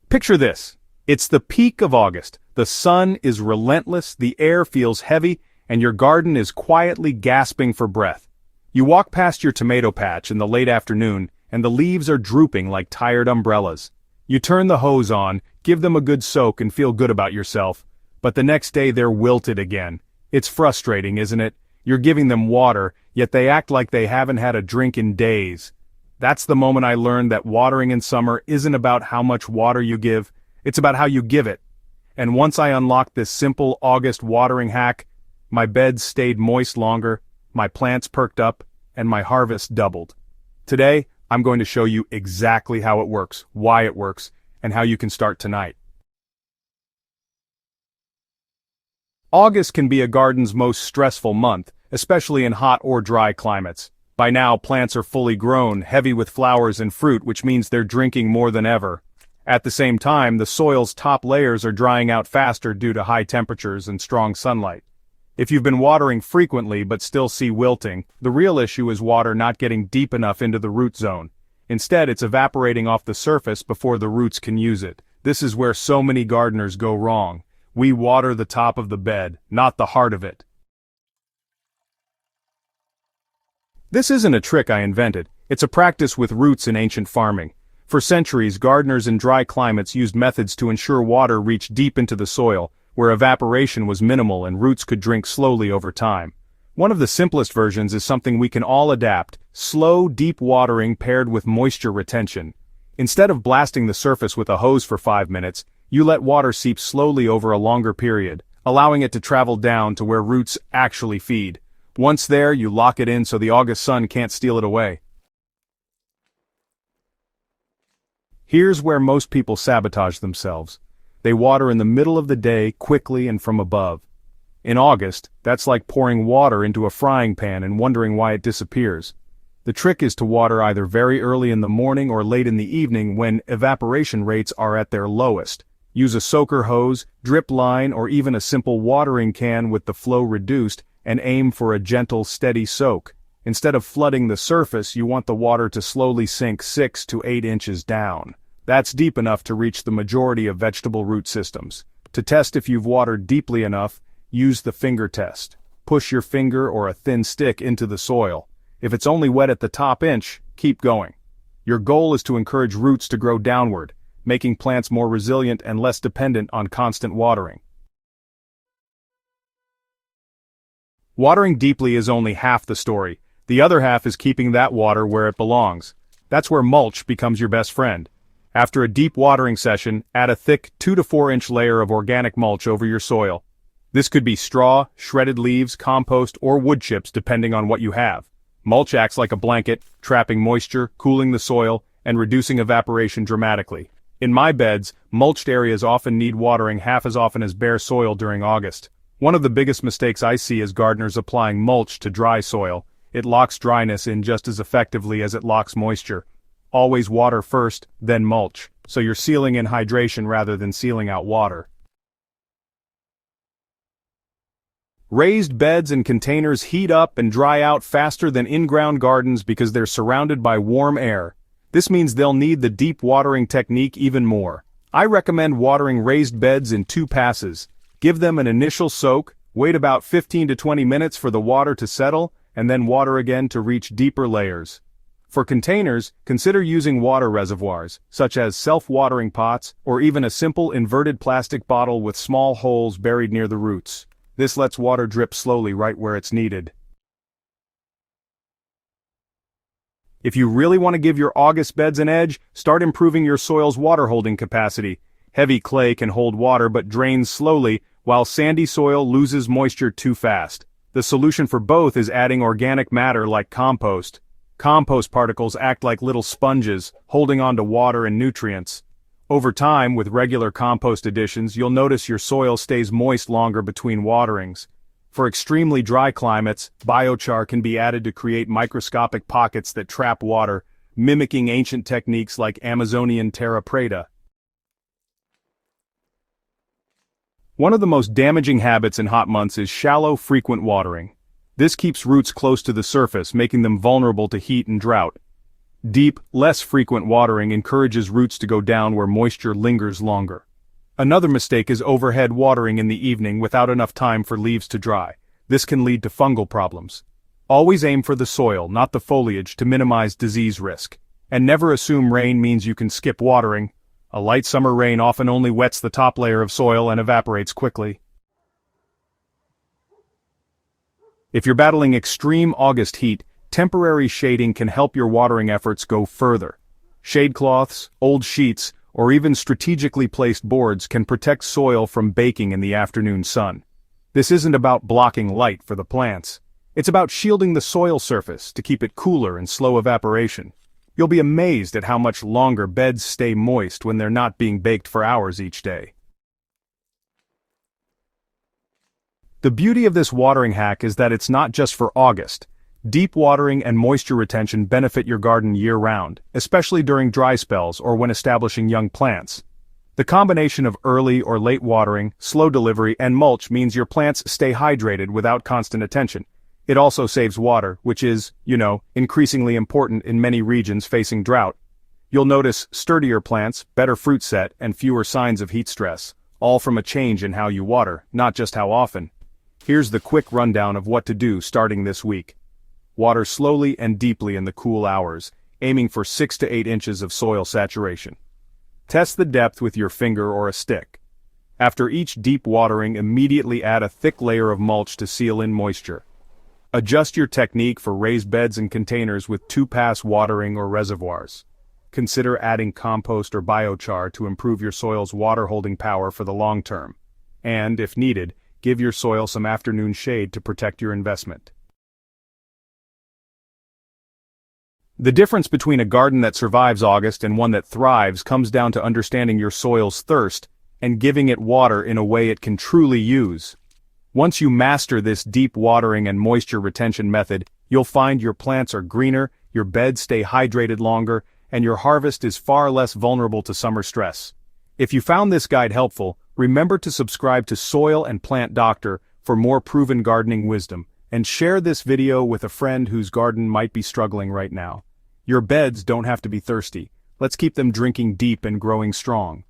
Picture this. It's the peak of August. The sun is relentless, the air feels heavy, and your garden is quietly gasping for breath. You walk past your tomato patch in the late afternoon, and the leaves are drooping like tired umbrellas. You turn the hose on, give them a good soak and feel good about yourself. But the next day they're wilted again. It's frustrating, isn't it? You're giving them water, yet they act like they haven't had a drink in days. That's the moment I learned that watering in summer isn't about how much water you give, it's about how you give it. And once I unlocked this simple August watering hack, my beds stayed moist longer, my plants perked up, and my harvest doubled. Today, I'm going to show you exactly how it works, why it works, and how you can start tonight. August can be a garden's most stressful month, especially in hot or dry climates. By now, plants are fully grown, heavy with flowers and fruit, which means they're drinking more than ever. At the same time, the soil's top layers are drying out faster due to high temperatures and strong sunlight. If you've been watering frequently but still see wilting, the real issue is water not getting deep enough into the root zone. Instead, it's evaporating off the surface before the roots can use it. This is where so many gardeners go wrong. We water the top of the bed, not the heart of it. This isn't a trick I invented. It's a practice with roots in ancient farming. For centuries, gardeners in dry climates used methods to ensure water reached deep into the soil, where evaporation was minimal and roots could drink slowly over time. One of the simplest versions is something we can all adapt: slow, deep watering paired with moisture retention. Instead of blasting the surface with a hose for 5 minutes, you let water seep slowly over a longer period, allowing it to travel down to where roots actually feed. Once there, you lock it in so the August sun can't steal it away. Here's where most people sabotage themselves. They water in the middle of the day, quickly and from above. In August, that's like pouring water into a frying pan and wondering why it disappears. The trick is to water either very early in the morning or late in the evening when evaporation rates are at their lowest. Use a soaker hose, drip line, or even a simple watering can with the flow reduced, and aim for a gentle, steady soak. Instead of flooding the surface, you want the water to slowly sink 6 to 8 inches down. That's deep enough to reach the majority of vegetable root systems. To test if you've watered deeply enough, use the finger test. Push your finger or a thin stick into the soil. If it's only wet at the top inch, keep going. Your goal is to encourage roots to grow downward, making plants more resilient and less dependent on constant watering. Watering deeply is only half the story. The other half is keeping that water where it belongs. That's where mulch becomes your best friend. After a deep watering session, add a thick 2 to 4 inch layer of organic mulch over your soil. This could be straw, shredded leaves, compost, or wood chips depending on what you have. Mulch acts like a blanket, trapping moisture, cooling the soil, and reducing evaporation dramatically. In my beds, mulched areas often need watering half as often as bare soil during August. One of the biggest mistakes I see is gardeners applying mulch to dry soil. It locks dryness in just as effectively as it locks moisture. Always water first, then mulch, so you're sealing in hydration rather than sealing out water. Raised beds and containers heat up and dry out faster than in-ground gardens because they're surrounded by warm air. This means they'll need the deep watering technique even more. I recommend watering raised beds in 2 passes. Give them an initial soak, wait about 15 to 20 minutes for the water to settle, and then water again to reach deeper layers. For containers, consider using water reservoirs, such as self-watering pots, or even a simple inverted plastic bottle with small holes buried near the roots. This lets water drip slowly right where it's needed. If you really want to give your August beds an edge, start improving your soil's water-holding capacity. Heavy clay can hold water but drains slowly, while sandy soil loses moisture too fast. The solution for both is adding organic matter like compost. Compost particles act like little sponges, holding on to water and nutrients. Over time, with regular compost additions, you'll notice your soil stays moist longer between waterings. For extremely dry climates, biochar can be added to create microscopic pockets that trap water, mimicking ancient techniques like Amazonian terra preta. One of the most damaging habits in hot months is shallow, frequent watering. This keeps roots close to the surface, making them vulnerable to heat and drought. Deep, less frequent watering encourages roots to go down where moisture lingers longer. Another mistake is overhead watering in the evening without enough time for leaves to dry. This can lead to fungal problems. Always aim for the soil, not the foliage, to minimize disease risk. And never assume rain means you can skip watering. A light summer rain often only wets the top layer of soil and evaporates quickly. If you're battling extreme August heat, temporary shading can help your watering efforts go further. Shade cloths, old sheets, or even strategically placed boards can protect soil from baking in the afternoon sun. This isn't about blocking light for the plants. It's about shielding the soil surface to keep it cooler and slow evaporation. You'll be amazed at how much longer beds stay moist when they're not being baked for hours each day. The beauty of this watering hack is that it's not just for August. Deep watering and moisture retention benefit your garden year-round, especially during dry spells or when establishing young plants. The combination of early or late watering, slow delivery, and mulch means your plants stay hydrated without constant attention. It also saves water, which is, increasingly important in many regions facing drought. You'll notice sturdier plants, better fruit set, and fewer signs of heat stress, all from a change in how you water, not just how often. Here's the quick rundown of what to do starting this week. Water slowly and deeply in the cool hours, aiming for 6 to 8 inches of soil saturation. Test the depth with your finger or a stick. After each deep watering, immediately add a thick layer of mulch to seal in moisture. Adjust your technique for raised beds and containers with 2-pass watering or reservoirs. Consider adding compost or biochar to improve your soil's water-holding power for the long term. And, if needed, give your soil some afternoon shade to protect your investment. The difference between a garden that survives August and one that thrives comes down to understanding your soil's thirst and giving it water in a way it can truly use. Once you master this deep watering and moisture retention method, you'll find your plants are greener, your beds stay hydrated longer, and your harvest is far less vulnerable to summer stress. If you found this guide helpful, remember to subscribe to Soil and Plant Doctor for more proven gardening wisdom, and share this video with a friend whose garden might be struggling right now. Your beds don't have to be thirsty. Let's keep them drinking deep and growing strong.